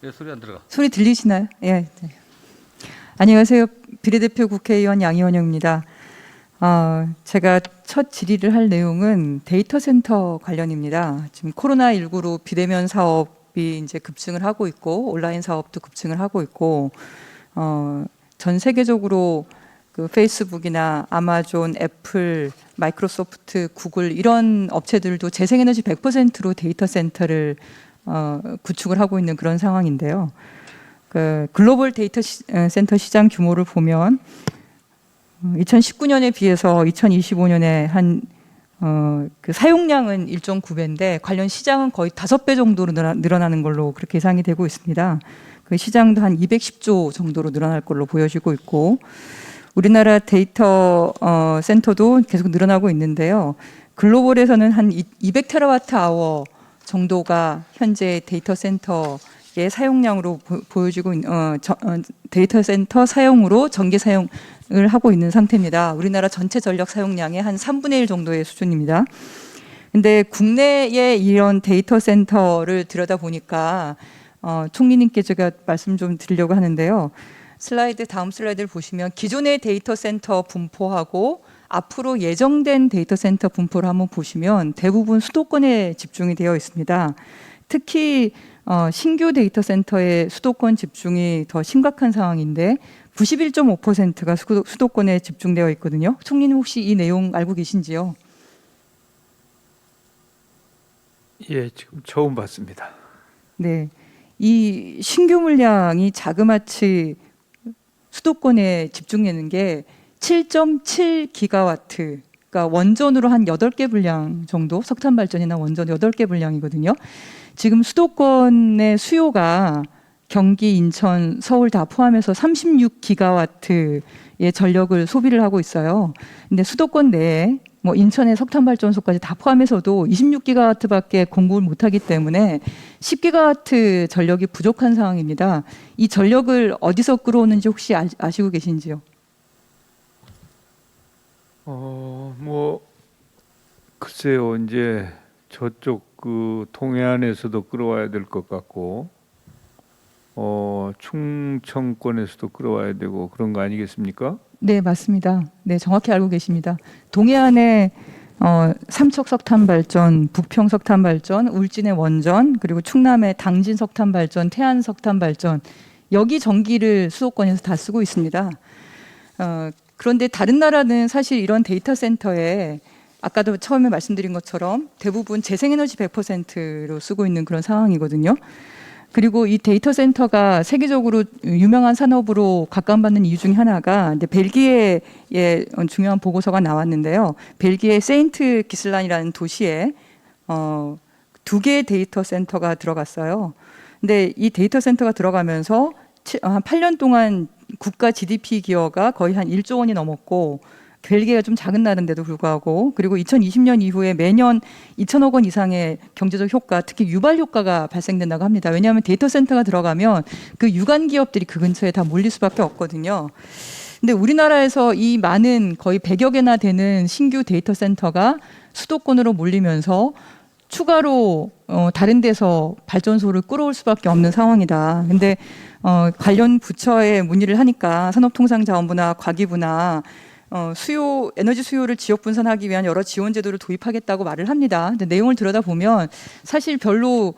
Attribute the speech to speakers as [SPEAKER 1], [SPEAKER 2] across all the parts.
[SPEAKER 1] 예, 소리 안 들어가.
[SPEAKER 2] 소리 들리시나요? 예. 네. 안녕하세요. 비례대표 국회의원 양이원영입니다. 제가 첫 질의를 할 내용은 데이터 센터 관련입니다. 지금 코로나19로 비대면 사업이 이제 급증을 하고 있고 온라인 사업도 급증을 하고 있고 전 세계적으로 그 페이스북이나 아마존, 애플, 마이크로소프트, 구글 이런 업체들도 재생에너지 100%로 데이터 센터를 구축을 하고 있는 그런 상황인데요. 그 글로벌 데이터 센터 시장 규모를 보면 2019년에 비해서 2025년에 그 사용량은 1.9배인데 관련 시장은 거의 5배 정도로 늘어나는 걸로 그렇게 예상이 되고 있습니다. 그 시장도 한 210조 정도로 늘어날 걸로 보여지고 있고 우리나라 데이터 센터도 계속 늘어나고 있는데요. 글로벌에서는 한 200테라와트 아워 정도가 현재 데이터 센터의 사용량으로 보여지고 데이터 센터 사용으로 전기 사용을 하고 있는 상태입니다. 우리나라 전체 전력 사용량의 한 3분의 1 정도의 수준입니다. 근데 국내의 이런 데이터 센터를 들여다보니까 총리님께 제가 말씀 좀 드리려고 하는데요. 다음 슬라이드를 보시면 기존의 데이터 센터 분포하고 앞으로 예정된 데이터 센터 분포를 한번 보시면 대부분 수도권에 집중이 되어 있습니다. 특히 신규 데이터 센터의 수도권 집중이 더 심각한 상황인데 91.5%가 수도권에 집중되어 있거든요. 총리님 혹시 이 내용 알고 계신지요?
[SPEAKER 3] 예, 지금 처음 봤습니다.
[SPEAKER 2] 네, 이 신규 물량이 자그마치 수도권에 집중되는 게 7.7기가와트, 그러니까 원전으로 한 8개 분량 정도, 석탄 발전이나 원전 8개 분량이거든요. 지금 수도권의 수요가 경기, 인천, 서울 다 포함해서 36기가와트의 전력을 소비를 하고 있어요. 근데 수도권 내에 뭐 인천의 석탄 발전소까지 다 포함해서도 26기가와트밖에 공급을 못하기 때문에 10기가와트 전력이 부족한 상황입니다. 이 전력을 어디서 끌어오는지 혹시 아시고 계신지요?
[SPEAKER 3] 뭐 글쎄요, 이제 저쪽 그 동해안에서도 끌어와야 될 것 같고, 충청권에서도 끌어와야 되고 그런 거 아니겠습니까?
[SPEAKER 2] 네, 맞습니다. 네, 정확히 알고 계십니다. 동해안에 삼척 석탄 발전, 북평 석탄 발전, 울진의 원전, 그리고 충남의 당진 석탄 발전, 태안 석탄 발전 여기 전기를 수도권에서 다 쓰고 있습니다. 그런데 다른 나라는 사실 이런 데이터 센터에 아까도 처음에 말씀드린 것처럼 대부분 재생에너지 100%로 쓰고 있는 그런 상황이거든요. 그리고 이 데이터 센터가 세계적으로 유명한 산업으로 각광받는 이유 중에 하나가 이제 벨기에의 중요한 보고서가 나왔는데요. 벨기에 세인트 기슬란이라는 도시에 2개의 데이터 센터가 들어갔어요. 근데 이 데이터 센터가 들어가면서 한 8년 동안 국가 GDP 기여가 거의 한 1조 원이 넘었고 벨기에가 좀 작은 나라인데도 불구하고 그리고 2020년 이후에 매년 2천억 원 이상의 경제적 효과, 특히 유발 효과가 발생된다고 합니다. 왜냐하면 데이터 센터가 들어가면 그 유관 기업들이 그 근처에 다 몰릴 수밖에 없거든요. 근데 우리나라에서 이 많은 거의 100여 개나 되는 신규 데이터 센터가 수도권으로 몰리면서 추가로 다른 데서 발전소를 끌어올 수밖에 없는 상황이다. 근데 관련 부처에 문의를 하니까 산업통상자원부나 과기부나 에너지 수요를 지역 분산하기 위한 여러 지원 제도를 도입하겠다고 말을 합니다. 근데 내용을 들여다보면 사실 별로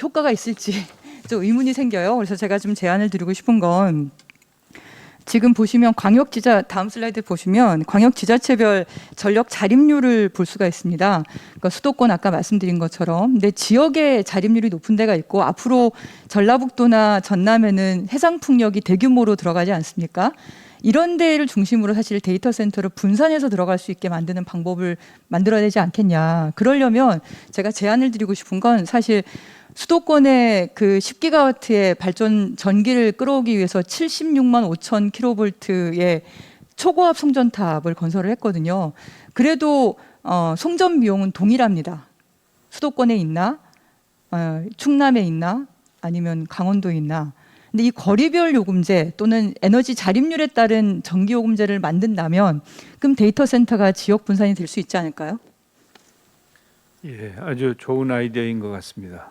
[SPEAKER 2] 효과가 있을지 좀 의문이 생겨요. 그래서 제가 좀 제안을 드리고 싶은 건 지금 보시면 다음 슬라이드 보시면 광역지자체별 전력 자립률을 볼 수가 있습니다. 그러니까 수도권 아까 말씀드린 것처럼 근데 지역의 자립률이 높은 데가 있고 앞으로 전라북도나 전남에는 해상풍력이 대규모로 들어가지 않습니까? 이런 데를 중심으로 사실 데이터 센터를 분산해서 들어갈 수 있게 만드는 방법을 만들어야 되지 않겠냐. 그러려면 제가 제안을 드리고 싶은 건 사실 수도권의 그 10기가와트의 발전 전기를 끌어오기 위해서 76만 5천 킬로볼트의 초고압 송전탑을 건설을 했거든요. 그래도 송전 비용은 동일합니다. 수도권에 있나, 충남에 있나, 아니면 강원도에 있나. 근데 이 거리별 요금제 또는 에너지 자립률에 따른 전기 요금제를 만든다면 그럼 데이터 센터가 지역 분산이 될 수 있지 않을까요?
[SPEAKER 3] 예, 아주 좋은 아이디어인 것 같습니다.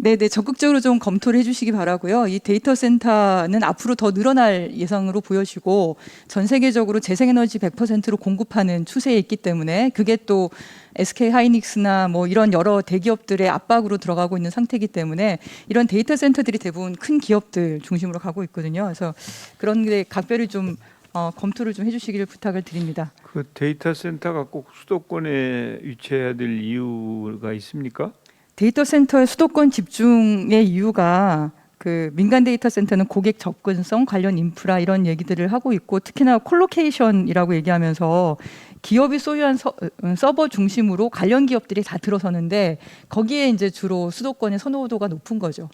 [SPEAKER 2] 네, 적극적으로 좀 검토를 해주시기 바라고요. 이 데이터 센터는 앞으로 더 늘어날 예상으로 보여지고 전 세계적으로 재생에너지 100%로 공급하는 추세에 있기 때문에 그게 또 SK 하이닉스나 뭐 이런 여러 대기업들의 압박으로 들어가고 있는 상태이기 때문에 이런 데이터 센터들이 대부분 큰 기업들 중심으로 가고 있거든요. 그래서 그런 게 각별히 좀 검토를 좀 해주시기를 부탁을 드립니다.
[SPEAKER 3] 그 데이터 센터가 꼭 수도권에 위치해야 될 이유가 있습니까?
[SPEAKER 2] 데이터 센터의 수도권 집중의 이유가 그 민간 데이터 센터는 고객 접근성, 관련 인프라 이런 얘기들을 하고 있고 특히나 콜로케이션이라고 얘기하면서 기업이 소유한 서버 중심으로 관련 기업들이 다 들어서는데 거기에 이제 주로 수도권의 선호도가 높은 거죠.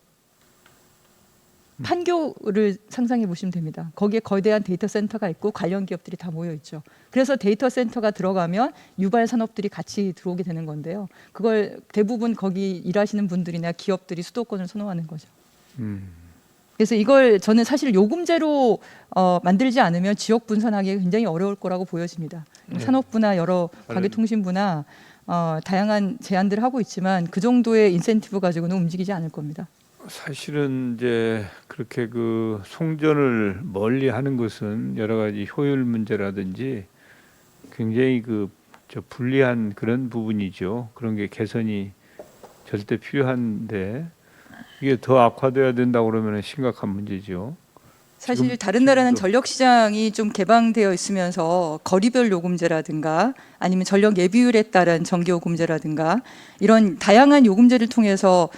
[SPEAKER 2] 판교를 상상해 보시면 됩니다. 거기에 거대한 데이터 센터가 있고 관련 기업들이 다 모여 있죠. 그래서 데이터 센터가 들어가면 유발 산업들이 같이 들어오게 되는 건데요. 그걸 대부분 거기 일하시는 분들이나 기업들이 수도권을 선호하는 거죠. 그래서 이걸 저는 사실 요금제로 만들지 않으면 지역 분산하기가 굉장히 어려울 거라고 보여집니다.
[SPEAKER 3] 네.
[SPEAKER 2] 산업부나 여러 가계통신부나 다양한 제안들을 하고 있지만 그 정도의 인센티브 가지고는 움직이지 않을 겁니다.
[SPEAKER 3] 사실은 이제 그렇게 그 송전을 멀리 하는 것은 여러 가지 효율 문제라든지 굉장히 저 불리한 그런 부분이죠. 그런 게 개선이 절대 필요한데 이게 더 악화돼야 된다고 그러면 심각한 문제죠.
[SPEAKER 2] 사실 다른 나라는 전력 시장이 좀 개방되어 있으면서 거리별 요금제라든가 아니면 전력 예비율에 따른 전기 요금제라든가 이런 다양한 요금제를 통해서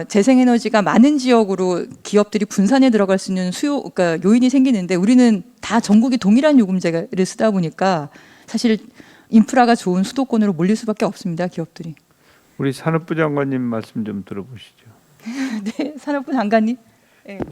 [SPEAKER 2] 재생에너지가 많은 지역으로 기업들이 분산해 들어갈 수 있는 그러니까 요인이 생기는데 우리는 다 전국이 동일한 요금제를 쓰다 보니까 사실 인프라가 좋은 수도권으로 몰릴 수밖에 없습니다. 기업들이.
[SPEAKER 3] 우리 산업부 장관님 말씀 좀 들어보시죠.
[SPEAKER 2] 네, 산업부 장관님.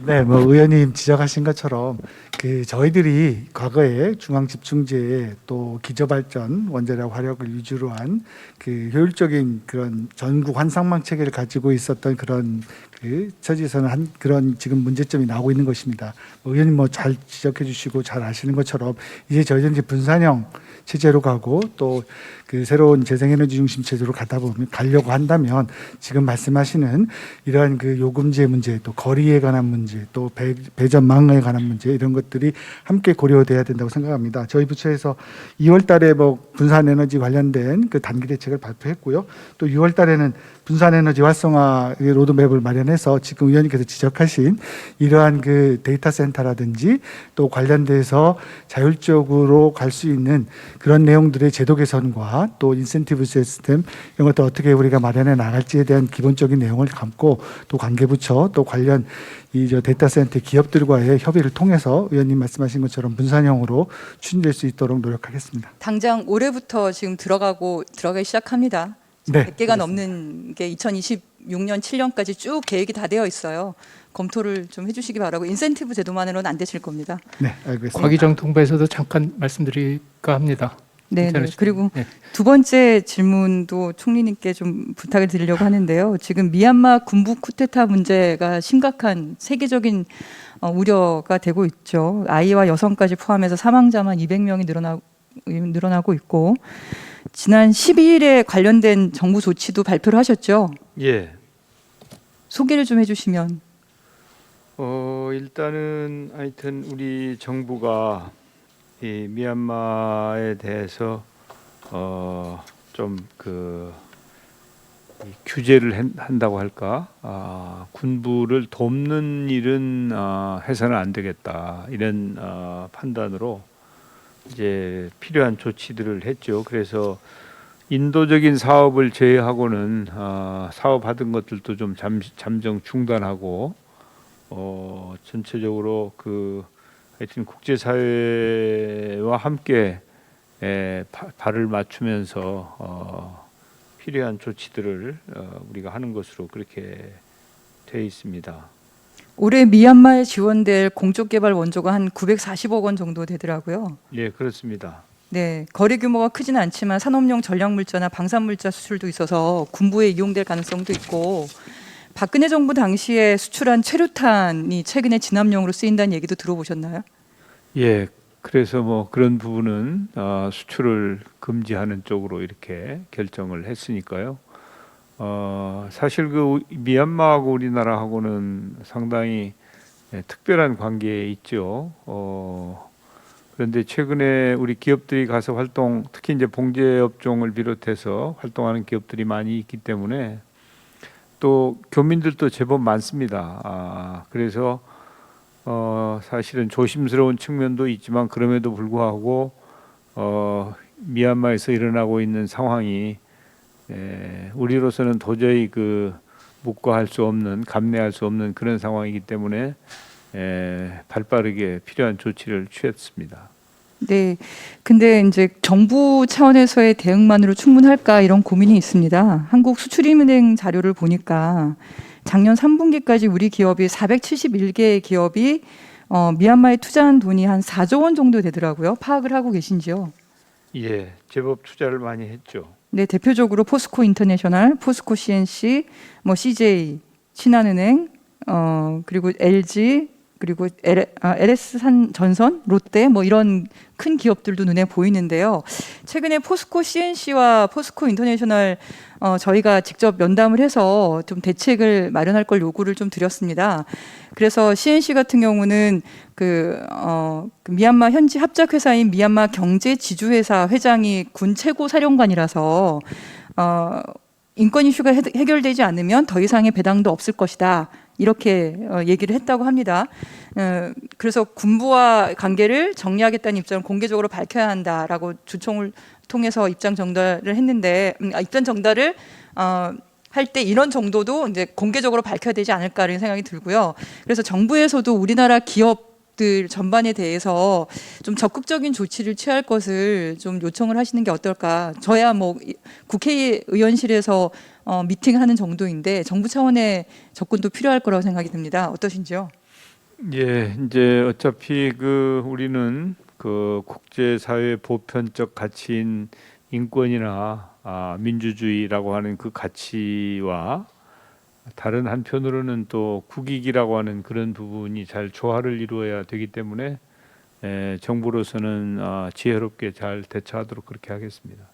[SPEAKER 1] 네, 뭐 의원님 지적하신 것처럼 그 저희들이 과거에 중앙집중제에 또 기저발전 원자력 화력을 위주로 한 그 효율적인 그런 전국 환상망 체계를 가지고 있었던 그런 그 처지에서는 한 그런 지금 문제점이 나오고 있는 것입니다. 의원님 뭐 잘 지적해 주시고 잘 아시는 것처럼 이제 저희는 이제 분산형 체제로 가고 또 그 새로운 재생에너지 중심 체제로 가려고 한다면 지금 말씀하시는 이러한 그 요금제 문제 또 거리에 관한 문제 또 배전망에 관한 문제 이런 것들이 함께 고려돼야 된다고 생각합니다. 저희 부처에서 2월 달에 뭐 분산에너지 관련된 그 단기 대책을 발표했고요. 또 6월 달에는 분산에너지 활성화 로드맵을 마련해서 지금 의원님께서 지적하신 이러한 그 데이터 센터라든지 또 관련돼서 자율적으로 갈 수 있는 그런 내용들의 제도 개선과 또 인센티브 시스템 이런 것도 어떻게 우리가 마련해 나갈지에 대한 기본적인 내용을 담고 또 관계부처 또 관련 이 데이터 센터 기업들과의 협의를 통해서 의원님 말씀하신 것처럼 분산형으로 추진될 수 있도록 노력하겠습니다.
[SPEAKER 2] 당장 올해부터 지금 들어가기 시작합니다.
[SPEAKER 1] 네,
[SPEAKER 2] 100개가 넘는 게 2026년 7년까지 쭉 계획이 다 되어 있어요. 검토를 좀 해주시기 바라고 인센티브 제도만으로는 안 되실 겁니다.
[SPEAKER 1] 네, 알겠습니다.
[SPEAKER 4] 과기정통부에서도 잠깐 말씀드릴까 합니다.
[SPEAKER 2] 네,
[SPEAKER 4] 괜찮으시죠?
[SPEAKER 2] 그리고
[SPEAKER 4] 네.
[SPEAKER 2] 두 번째 질문도 총리님께 좀 부탁을 드리려고 하는데요. 지금 미얀마 군부 쿠데타 문제가 심각한 세계적인 우려가 되고 있죠. 아이와 여성까지 포함해서 사망자만 200명이 늘어나고 있고 지난 12일에 관련된 정부 조치도 발표를 하셨죠.
[SPEAKER 3] 예.
[SPEAKER 2] 소개를 좀 해주시면.
[SPEAKER 3] 일단은 하여튼 우리 정부가 이 미얀마에 대해서 좀 이 규제를 한다고 할까? 군부를 돕는 일은 해서는 안 되겠다 이런 판단으로 이제 필요한 조치들을 했죠. 그래서 인도적인 사업을 제외하고는 사업하던 것들도 좀 잠정 중단하고 전체적으로 하여튼 국제사회와 함께 발을 맞추면서 필요한 조치들을 우리가 하는 것으로 그렇게 돼 있습니다.
[SPEAKER 2] 올해 미얀마에 지원될 공적개발 원조가 한 940억 원 정도 되더라고요.
[SPEAKER 3] 예, 그렇습니다.
[SPEAKER 2] 네, 거래 규모가 크지는 않지만 산업용 전략물자나 방산물자 수출도 있어서 군부에 이용될 가능성도 있고 박근혜 정부 당시에 수출한 최루탄이 최근에 진압용으로 쓰인다는 얘기도 들어보셨나요?
[SPEAKER 3] 예, 그래서 뭐 그런 부분은 수출을 금지하는 쪽으로 이렇게 결정을 했으니까요. 사실 그 미얀마하고 우리나라하고는 상당히 특별한 관계에 있죠. 그런데 최근에 우리 기업들이 가서 특히 이제 봉제 업종을 비롯해서 활동하는 기업들이 많이 있기 때문에 또 교민들도 제법 많습니다. 그래서 사실은 조심스러운 측면도 있지만 그럼에도 불구하고 미얀마에서 일어나고 있는 상황이 우리로서는 도저히 묵과할 수 없는, 감내할 수 없는 그런 상황이기 때문에 발빠르게 필요한 조치를 취했습니다.
[SPEAKER 2] 네. 근데 이제 정부 차원에서의 대응만으로 충분할까 이런 고민이 있습니다. 한국수출입은행 자료를 보니까 작년 3분기까지 우리 기업이 471개의 기업이 미얀마에 투자한 돈이 한 4조 원 정도 되더라고요. 파악을 하고 계신지요?
[SPEAKER 3] 예, 제법 투자를 많이 했죠.
[SPEAKER 2] 네, 대표적으로 포스코 인터내셔널, 포스코 CNC, 뭐 CJ, 신한은행, 그리고 LG, 그리고 LS 전선, 롯데 뭐 이런 큰 기업들도 눈에 보이는데요. 최근에 포스코 CNC와 포스코 인터내셔널 저희가 직접 면담을 해서 좀 대책을 마련할 걸 요구를 좀 드렸습니다. 그래서 CNC 같은 경우는 그 미얀마 현지 합작 회사인 미얀마 경제 지주회사 회장이 군 최고 사령관이라서 인권 이슈가 해결되지 않으면 더 이상의 배당도 없을 것이다. 이렇게 얘기를 했다고 합니다. 그래서 군부와 관계를 정리하겠다는 입장을 공개적으로 밝혀야 한다라고 주총을 통해서 입장 전달을 했는데 입장 전달을 할 때 이런 정도도 이제 공개적으로 밝혀야 되지 않을까라는 생각이 들고요. 그래서 정부에서도 우리나라 기업들 전반에 대해서 좀 적극적인 조치를 취할 것을 좀 요청을 하시는 게 어떨까. 저야 뭐 국회의원실에서 미팅하는 정도인데 정부 차원의 접근도 필요할 거라고 생각이 듭니다. 어떠신지요?
[SPEAKER 3] 예, 이제 어차피 우리는 국제사회 보편적 가치인 인권이나 민주주의라고 하는 그 가치와 다른 한편으로는 또 국익이라고 하는 그런 부분이 잘 조화를 이루어야 되기 때문에 정부로서는 지혜롭게 잘 대처하도록 그렇게 하겠습니다.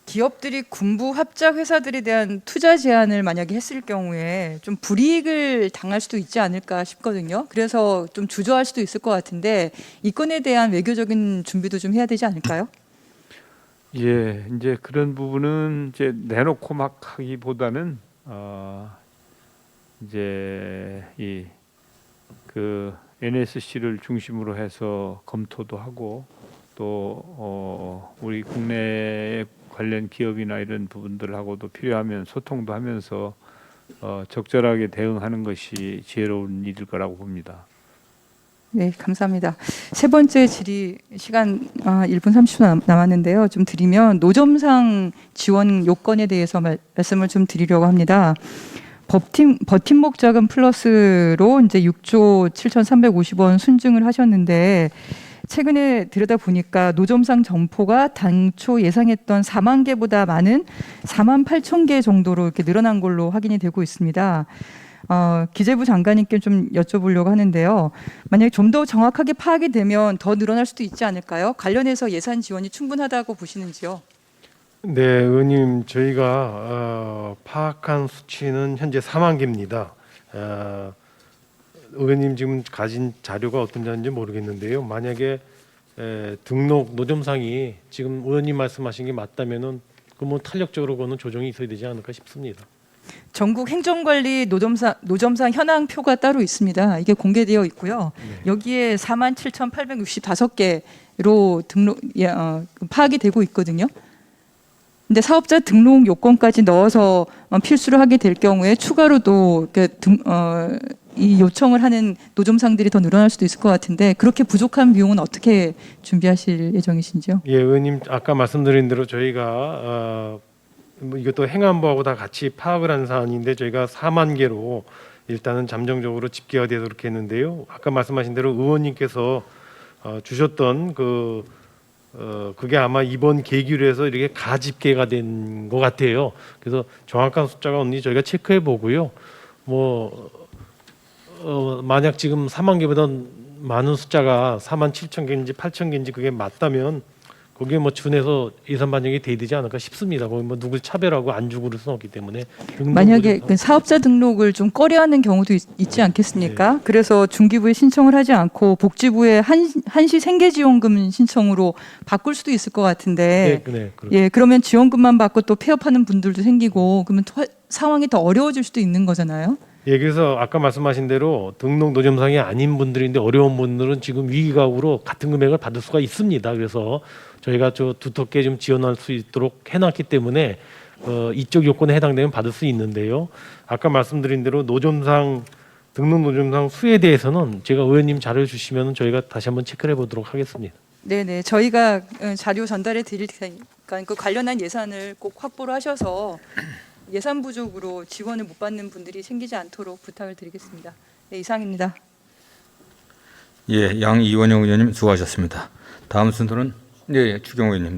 [SPEAKER 2] 기업들이 군부 합작 회사들에 대한 투자 제한을 만약에 했을 경우에 좀 불이익을 당할 수도 있지 않을까 싶거든요. 그래서 좀 주저할 수도 있을 것 같은데 이 건에 대한 외교적인 준비도 좀 해야 되지 않을까요?
[SPEAKER 3] 예, 이제 그런 부분은 이제 내놓고 막 하기보다는 이제 NSC를 중심으로 해서 검토도 하고 또 우리 국내 관련 기업이나 이런 부분들하고도 필요하면 소통도 하면서 적절하게 대응하는 것이 지혜로운 일일 거라고 봅니다.
[SPEAKER 2] 네, 감사합니다. 세 번째 질의 시간 1분 30초 남았는데요. 좀 드리면 노점상 지원 요건에 대해서 말씀을 좀 드리려고 합니다. 버팀목 자금 플러스로 이제 6조 7,350원 순증을 하셨는데 최근에 들여다보니까 노점상 점포가 당초 예상했던 4만 개보다 많은 4만 8천 개 정도로 이렇게 늘어난 걸로 확인이 되고 있습니다. 기재부 장관님께 좀 여쭤보려고 하는데요. 만약에 좀 더 정확하게 파악이 되면 더 늘어날 수도 있지 않을까요? 관련해서 예산 지원이 충분하다고 보시는지요?
[SPEAKER 5] 네, 의원님, 저희가 파악한 수치는 현재 4만 개입니다. 의원님 지금 가진 자료가 어떤 자인지 모르겠는데요. 만약에 등록 노점상이 지금 의원님 말씀하신 게 맞다면은 뭐 탄력적으로 그거는 조정이 있어야 되지 않을까 싶습니다.
[SPEAKER 2] 전국 행정관리 노점상 현황표가 따로 있습니다. 이게 공개되어 있고요. 여기에 47,865개로 파악이 되고 있거든요. 근데 사업자 등록 요건까지 넣어서 필수로 하게 될 경우에 추가로도 이렇게 이 요청을 하는 노점상들이 더 늘어날 수도 있을 것 같은데 그렇게 부족한 비용은 어떻게 준비하실 예정이신지요?
[SPEAKER 5] 예, 의원님 아까 말씀드린 대로 저희가 뭐 이것도 행안부하고 다 같이 파악을 한 사안인데 저희가 4만 개로 일단은 잠정적으로 집계가 되도록 했는데요. 아까 말씀하신 대로 의원님께서 주셨던 그게 아마 이번 계기로 해서 이렇게 가집계가 된 것 같아요. 그래서 정확한 숫자가 없는지 저희가 체크해 보고요. 만약 지금 4만 개보다 많은 숫자가 4만 7천 개인지 8천 개인지 그게 맞다면 거기에 뭐 준해서 예산 반영이 돼야 되지 않을까 싶습니다. 거기 뭐 누굴 차별하고 안 주고 그럴 수는 없기 때문에
[SPEAKER 2] 만약에 그 사업자 등록을 좀 꺼려하는 경우도 있지 않겠습니까? 그래서 중기부에 신청을 하지 않고 복지부에 한시 생계지원금 신청으로 바꿀 수도 있을 것 같은데 예, 그러면 지원금만 받고 또 폐업하는 분들도 생기고 그러면 상황이 더 어려워질 수도 있는 거잖아요.
[SPEAKER 5] 예, 그래서 아까 말씀하신 대로 등록 노점상이 아닌 분들인데 어려운 분들은 지금 위기각으로 같은 금액을 받을 수가 있습니다. 그래서 저희가 저 두텁게 좀 지원할 수 있도록 해놨기 때문에 이쪽 요건에 해당되면 받을 수 있는데요. 아까 말씀드린 대로 노점상 등록 노점상 수에 대해서는 제가 의원님 자료 주시면 저희가 다시 한번 체크를 해보도록 하겠습니다.
[SPEAKER 2] 네네, 저희가 자료 전달해 드릴 테니까 그 관련한 예산을 꼭 확보를 하셔서 예산 부족으로 지원을 못 받는 분들이 생기지 않도록 부탁을 드리겠습니다. 네, 이상입니다.
[SPEAKER 6] 예, 양이원영 의원님 수고하셨습니다. 다음 순서는 네, 추경 의원님.